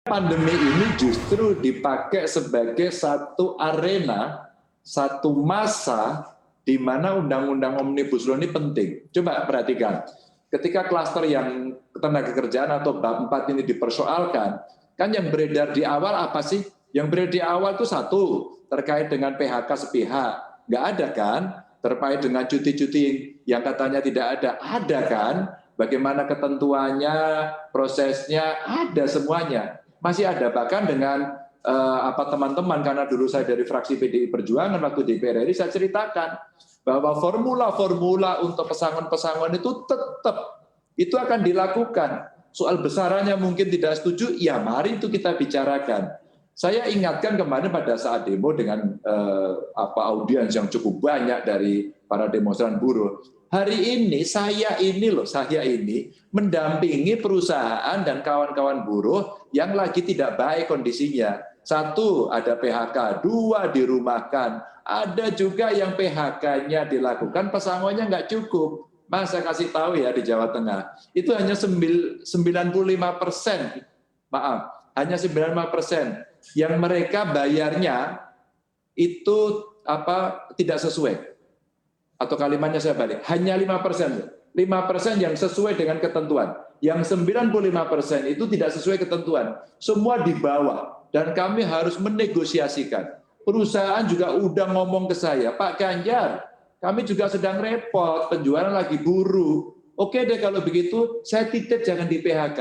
Pandemi ini justru dipakai sebagai satu arena, satu masa di mana Undang-Undang Omnibus Law ini penting. Coba perhatikan, ketika klaster yang ketenaga kerjaan atau bab 4 ini dipersoalkan, kan yang beredar di awal apa sih? Yang beredar di awal itu satu, terkait dengan PHK sepihak. Nggak ada kan? Terkait dengan cuti-cuti yang katanya tidak ada kan? Bagaimana ketentuannya, prosesnya, ada semuanya. Masih ada, bahkan dengan teman-teman, karena dulu saya dari fraksi PDI Perjuangan waktu DPR RI, saya ceritakan bahwa formula-formula untuk pesangon-pesangon itu tetap itu akan dilakukan. Soal besarannya mungkin tidak setuju, ya mari itu kita bicarakan. Saya ingatkan kemarin pada saat demo dengan audiens yang cukup banyak dari para demonstran buruh. Hari ini saya ini mendampingi perusahaan dan kawan-kawan buruh yang lagi tidak baik kondisinya. Satu, ada PHK, dua, dirumahkan. Ada juga yang PHK-nya dilakukan, pesangonnya nggak cukup. Mas, saya kasih tahu ya di Jawa Tengah, itu hanya 95%, maaf, hanya 95% yang mereka bayarnya itu tidak sesuai. Atau kalimatnya saya balik, hanya 5%. 5% yang sesuai dengan ketentuan. Yang 95% itu tidak sesuai ketentuan. Semua di bawah. Dan kami harus menegosiasikan. Perusahaan juga udah ngomong ke saya, Pak Ganjar, kami juga sedang repot, penjualan lagi buruk. Oke deh kalau begitu, saya titip jangan di PHK.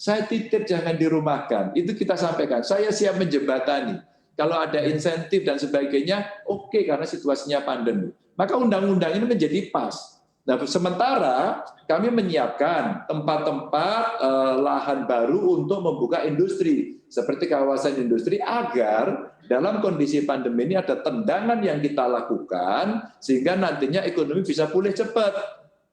Saya titip jangan dirumahkan. Itu kita sampaikan. Saya siap menjembatani. Kalau ada insentif dan sebagainya, oke, karena situasinya pandemi. Maka undang-undang ini menjadi pas. Nah, sementara kami menyiapkan tempat-tempat lahan baru untuk membuka industri, seperti kawasan industri, agar dalam kondisi pandemi ini ada tendangan yang kita lakukan, sehingga nantinya ekonomi bisa pulih cepat.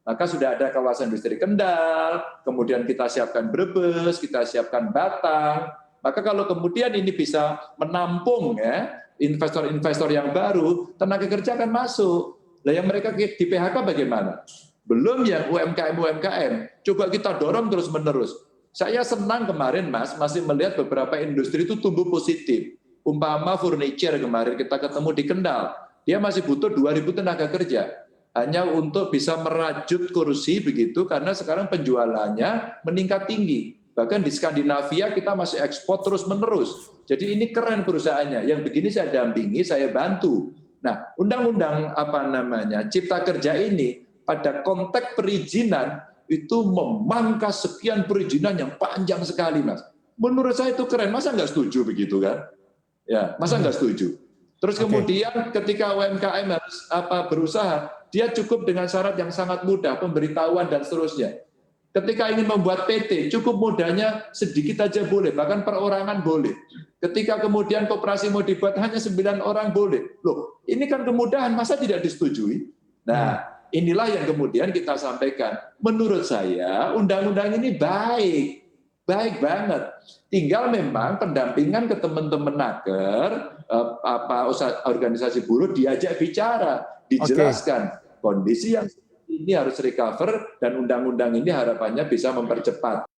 Maka sudah ada kawasan industri Kendal, kemudian kita siapkan Brebes, kita siapkan Batang. Maka kalau kemudian ini bisa menampung ya investor-investor yang baru, tenaga kerja akan masuk. Nah, yang mereka di PHK bagaimana? Belum yang UMKM. Coba kita dorong terus-menerus. Saya senang kemarin, Mas, masih melihat beberapa industri itu tumbuh positif. Umpama furniture kemarin kita ketemu di Kendal, dia masih butuh 2.000 tenaga kerja. Hanya untuk bisa merajut kursi begitu, karena sekarang penjualannya meningkat tinggi. Bahkan di Skandinavia kita masih ekspor terus-menerus. Jadi ini keren perusahaannya. Yang begini saya dampingi, saya bantu. Nah, undang-undang Cipta Kerja ini pada konteks perizinan itu memangkas sekian perizinan yang panjang sekali, Mas. Menurut saya itu keren. Masa nggak setuju begitu kan? Ya, masa nggak setuju? Terus kemudian ketika UMKM harus berusaha, dia cukup dengan syarat yang sangat mudah, pemberitahuan dan seterusnya. Ketika ingin membuat PT, cukup mudahnya sedikit aja boleh, bahkan perorangan boleh. Ketika kemudian koperasi mau dibuat hanya 9 orang boleh. Loh, ini kan kemudahan, masa tidak disetujui? Nah, inilah yang kemudian kita sampaikan. Menurut saya, undang-undang ini baik. Baik banget. Tinggal memang pendampingan ke teman-teman naker, organisasi buruh diajak bicara, dijelaskan kondisi yang ini harus recover dan undang-undang ini harapannya bisa mempercepat.